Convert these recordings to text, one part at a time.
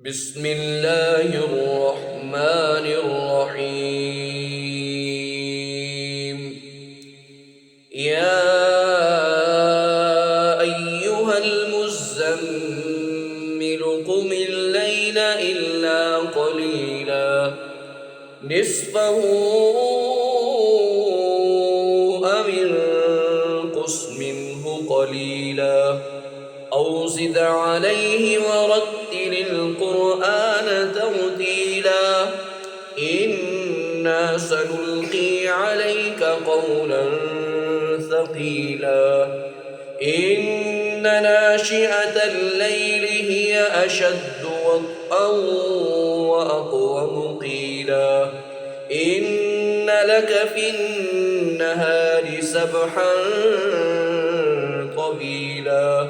بسم الله الرحمن الرحيم. يا أيها المزمل قم الليل إلا قليلا نصفه أو انقص منه قليلا أو زد عليه ورتل القرآن ترتيلا إنا سنلقي عليك قولا ثقيلا إن ناشئة الليل هي أشد وطئا وأقوم قيلا إن لك في النهار سبحا طويلا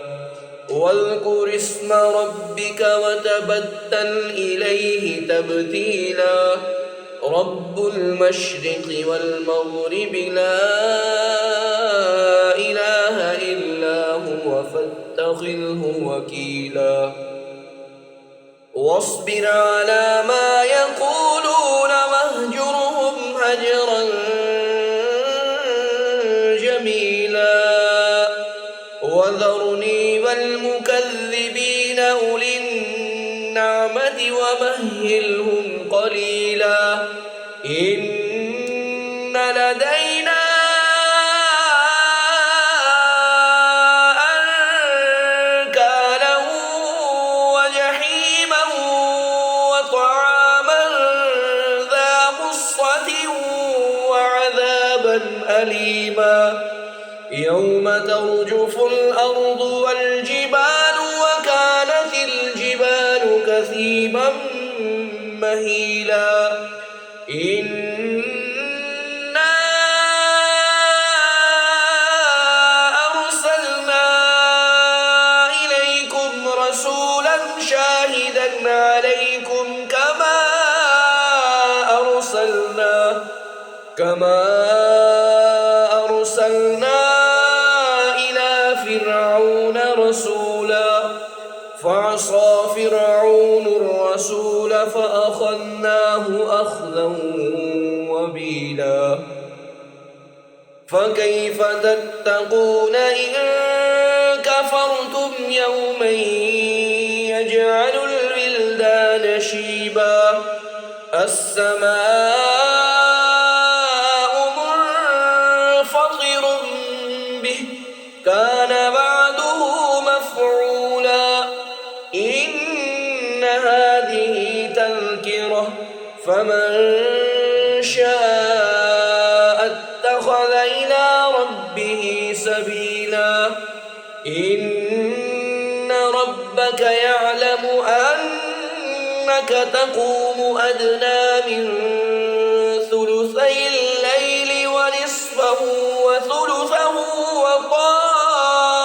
واذكر اسم ربك وتبتل إليه تبتيلا رب المشرق والمغرب لا إله إلا هو فاتخذه وكيلا واصبر على ما يقولون واهجرهم هجرا جميلا وذرني والمكذبين أولي النعمة ومهلهم قليلا إن لدينا أنكالا وجحيما وطعاما ذا غصة وعذابا أليما يوم ترجف الأرض والجبال وكانت الجبال كثيبا مهيلا إنا أرسلنا إليكم رسولا شاهدا عليكم كما أرسلنا إلى فرعون رسولا فعصى فرعون الرسول فأخذناه أخذا وبيلا فكيف تتقون إن كفرتم يوما يجعل الولدان شيبا السماء منفطر به كان وعده مفعولا إن هذه تذكرة فمن شاء اتخذ إلى ربه سبيلا إن ربك يعلم أنك تقوم أدنى من ثلثي الليل ونصفه وثلثه وطائفة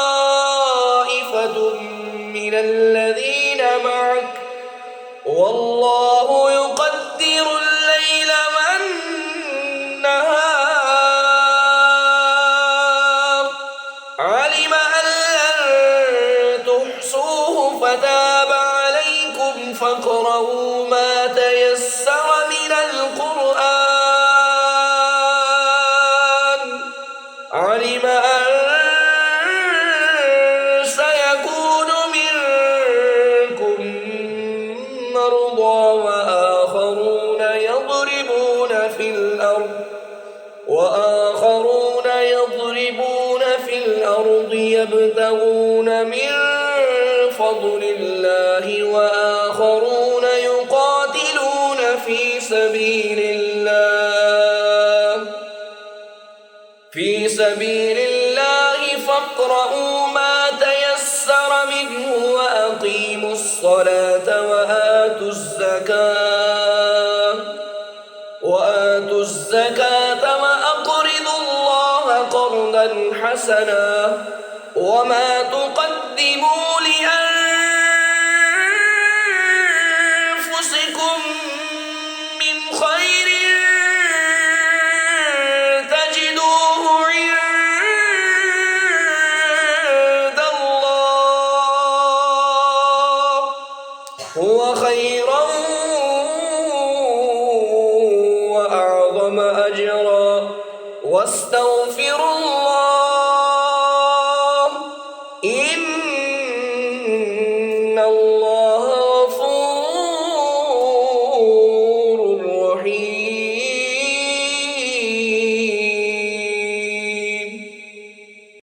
من الذين معك والله يقدر الليل والنهار علم أن لن تحصوه فتاب عليكم فاقرؤوا ما تيسر من القرآن علم أن سيكون منكم مرضى وآخرون يضربون في الأرض يبتغون من فضل الله وآخرون يقاتلون في سبيل الله فاقرؤوا ما تيسر منه وأقيموا الصلاة وآتوا الزكاة وأقرضوا الله قرضا حسنا وما تقدموا لأنفسكم من خير تجدوه عند الله هو خيرا وأعظم أجرا واستغفروا الله إن الله